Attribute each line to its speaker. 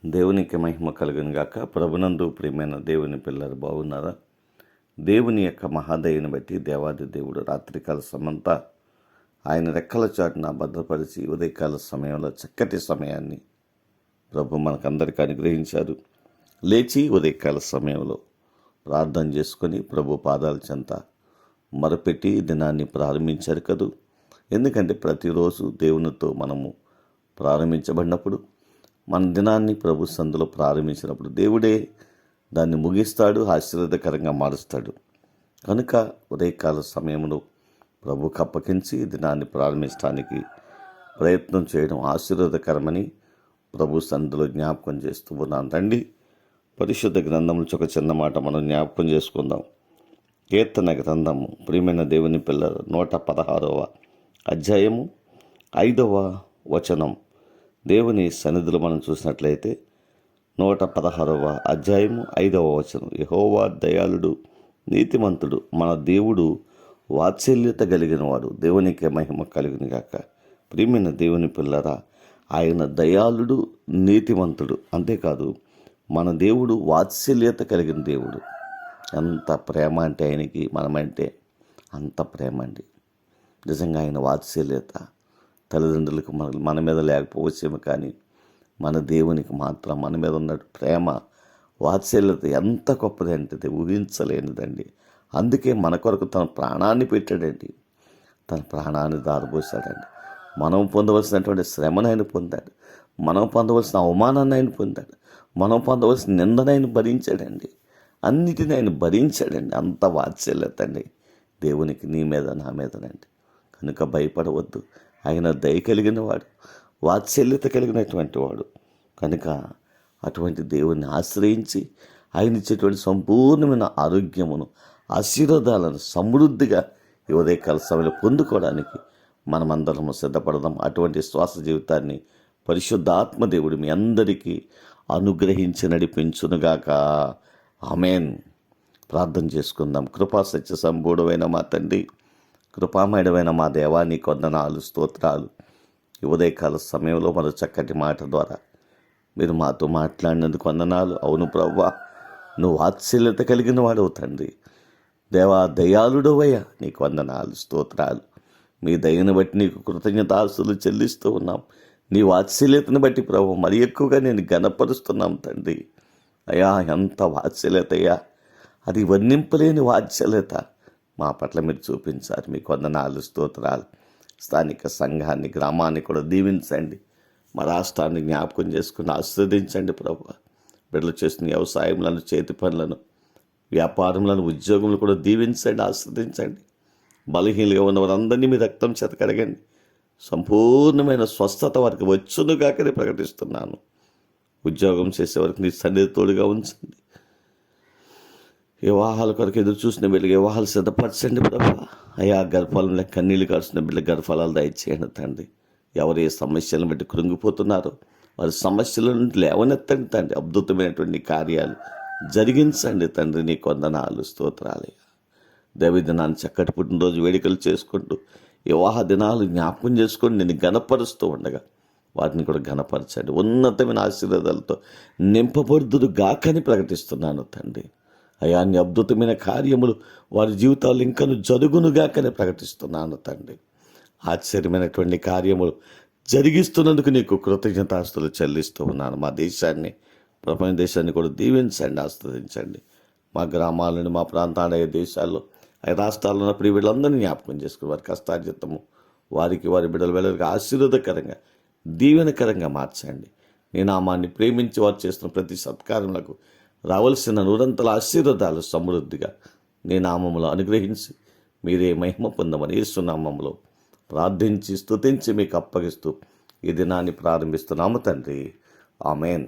Speaker 1: దేవునికి మహిమ కలుగును గాక. ప్రభునందు ప్రియమైన దేవుని పిల్లలు బాగున్నారా? దేవుని యొక్క మహాదయని బట్టి దేవాది దేవుడు రాత్రికాల సమంతా ఆయన రెక్కల చాటున భద్రపరిచి ఉదయకాల సమయంలో చక్కటి సమయాన్ని ప్రభు మనకందరికీ అనుగ్రహించారు. లేచి ఉదయకాల సమయంలో ప్రార్థన చేసుకొని ప్రభు పాదాల చెంత మొరపెట్టి దినాన్ని ప్రారంభించారు కదూ. ఎందుకంటే ప్రతిరోజు దేవునితో మనము ప్రారంభించబడినప్పుడు, మన దినాన్ని ప్రభు సందులో ప్రారంభించినప్పుడు దేవుడే దాన్ని ముగిస్తాడు, ఆశీర్వాదకరంగా మారుస్తాడు. కనుక ఉదయకాల సమయంలో ప్రభుకు అప్పగించి దినాన్ని ప్రారంభించడానికి ప్రయత్నం చేయడం ఆశీర్వాదకరమని ప్రభు సందులో జ్ఞాపకం చేస్తూ ఉన్నాను. రండి, పరిశుద్ధ గ్రంథం నుంచి ఒక చిన్న మాట మనం జ్ఞాపకం చేసుకుందాం. కీర్తన గ్రంథము, ప్రియమైన దేవుని పిల్లలు, 116వ అధ్యాయము 5వ వచనం. దేవుని సన్నిధిలో మనం చూసినట్లయితే 116వ అధ్యాయము 5వ వచనం. యెహోవా దయాళుడు, నీతిమంతుడు, మన దేవుడు వాత్సల్యత కలిగిన వాడు. దేవునికి మహిమ కలుగును గాక. ప్రియమైన దేవుని పిల్లరా, ఆయన దయాళుడు, నీతిమంతుడు, అంతేకాదు మన దేవుడు వాత్సల్యత కలిగిన దేవుడు. ఎంత ప్రేమ అంటే ఆయనకి మనమంటే అంత ప్రేమ అండి. నిజంగా ఆయన వాత్సల్యత తల్లిదండ్రులకు మన మీద లేకపోవచ్చేమో, కానీ మన దేవునికి మాత్రం మన మీద ఉన్న ప్రేమ వాత్సల్యత ఎంత గొప్పది అంటే ఊహించలేనిదండి. అందుకే మన కొరకు తన ప్రాణాన్ని పెట్టాడండి, తన ప్రాణాన్ని దారిపోసాడండి. మనం పొందవలసినటువంటి శ్రమను ఆయన పొందాడు, మనం పొందవలసిన అవమానాన్ని ఆయన పొందాడు, మనం పొందవలసిన నిందను ఆయన భరించాడండి, అన్నిటిని ఆయన భరించాడండి. అంత వాత్సల్యత అండి దేవునికి నీ మీద నా మీదనండి. కనుక భయపడవద్దు. ఆయన దయ కలిగిన వాడు, వాత్సల్యత కలిగినటువంటి వాడు. కనుక అటువంటి దేవుని ఆశ్రయించి ఆయన ఇచ్చేటువంటి సంపూర్ణమైన ఆరోగ్యమును, ఆశీర్వాదాలను సమృద్ధిగా ఈ ఉదయకాల సమయంలో పొందుకోవడానికి మనమందరము సిద్ధపడదాం. అటువంటి శ్వాస జీవితాన్ని పరిశుద్ధ ఆత్మదేవుడు మీ అందరికీ అనుగ్రహించి నడిపించునుగాక. ఆమేన్. ప్రార్థన చేసుకుందాం. కృపా సత్య సంపూర్ణమైన మా తండ్రి, కృపామయుడమైన మా దేవా, నీకు వందనాలు, స్తోత్రాలు. ఈ ఉదయకాల సమయంలో మన చక్కటి మాట ద్వారా మీరు మాతో మాట్లాడినందుకు వందనాలు. అవును ప్రభువా, నువ్వు వాత్సల్యత కలిగిన వాడవు తండ్రి. దేవా, దయాళుడవయ్యా, నీకు వందనాలు, స్తోత్రాలు. మీ దయను బట్టి నీకు కృతజ్ఞతాస్తులు చెల్లిస్తూ ఉన్నాం. నీ వాత్సల్యతను బట్టి ప్రభు మరి ఎక్కువగా నేను ఘనపరుస్తున్నాం తండ్రి. అయ్యా, ఎంత వాత్సల్యత అయ్యా, అది వర్ణింపలేని వాత్సల్యత మా పట్ల మీరు చూపించారు. మీకు వందనాలు, స్తోత్రాలు. స్థానిక సంఘాన్ని, గ్రామాన్ని కూడా దీవించండి. మా రాష్ట్రాన్ని జ్ఞాపకం చేసుకుని ఆశీర్వదించండి ప్రభు. బిడ్డలు చేస్తున్న వ్యవసాయములను, చేతి పనులను, వ్యాపారములను, ఉద్యోగములు కూడా దీవించండి, ఆశీర్వదించండి. బలహీనగా ఉన్న వారందరినీ మీ రక్తం చేత కడగండి. సంపూర్ణమైన స్వస్థత వారికి వచ్చునుగాకనే ప్రకటిస్తున్నాను. ఉద్యోగం చేసే వరకు నీ సన్నిధి తోడుగా ఉంచండి. వివాహాల కొరకు ఎదురు చూసిన బిడ్డకి వివాహాలు సిద్ధపరచండి ప్రభు. అయా, గర్భాలంలో కన్నీళ్ళు కాల్చిన బిడ్డ గర్భాలు దయచేయండి తండ్రి. ఎవరు ఏ సమస్యలను బట్టి కృంగిపోతున్నారో వారి సమస్యల నుండి లేవనెత్తండి తండ్రి. అద్భుతమైనటువంటి కార్యాలు జరిగించండి తండ్రి. నీకు వందనాలు, స్తోత్రాలయ్యా. దైవ దినాన్ని చక్కటి పుట్టినరోజు వేడుకలు చేసుకుంటూ వివాహ దినాలు జ్ఞాపకం చేసుకొని నేను ఘనపరుస్తూ ఉండగా వాటిని కూడా ఘనపరచండి. ఉన్నతమైన ఆశీర్వాదాలతో నింపబడుదురు గాకని ప్రకటిస్తున్నాను తండ్రి. అయా, నీ అద్భుతమైన కార్యములు వారి జీవితాలు ఇంకను జరుగునుగాకని ప్రకటిస్తున్నాను తండ్రి. ఆశ్చర్యమైనటువంటి కార్యములు జరిగిస్తున్నందుకు నీకు కృతజ్ఞతాస్తులు చెల్లిస్తూ ఉన్నాను. మా దేశాన్ని, ప్రపంచ దేశాన్ని కూడా దీవించండి, ఆస్వాదించండి. మా గ్రామాలను, మా ప్రాంతాల దేశాల్లో, రాష్ట్రాల్లో ఉన్న ప్రియ బిడ్డలందరినీ జ్ఞాపకం చేసుకుని వారి కష్టార్జితము వారికి, వారి బిడ్డల వెళ్ళకి ఆశీర్వాదకరంగా, దీవెనకరంగా మార్చండి. నీ నామాన్ని ప్రేమించి వారు చేస్తున్న ప్రతి సత్కారములకు రావలసిన నూరంతల ఆశీర్వాదాలు సమృద్ధిగా నీ నామములో అనుగ్రహించి మీరే మహిమ పొందమని యేసు నామములో ప్రార్థించి స్తుతించి మీకు అప్పగిస్తూ ఈ దినాన్ని ప్రారంభిస్తున్నాము తండ్రి. ఆమేన్.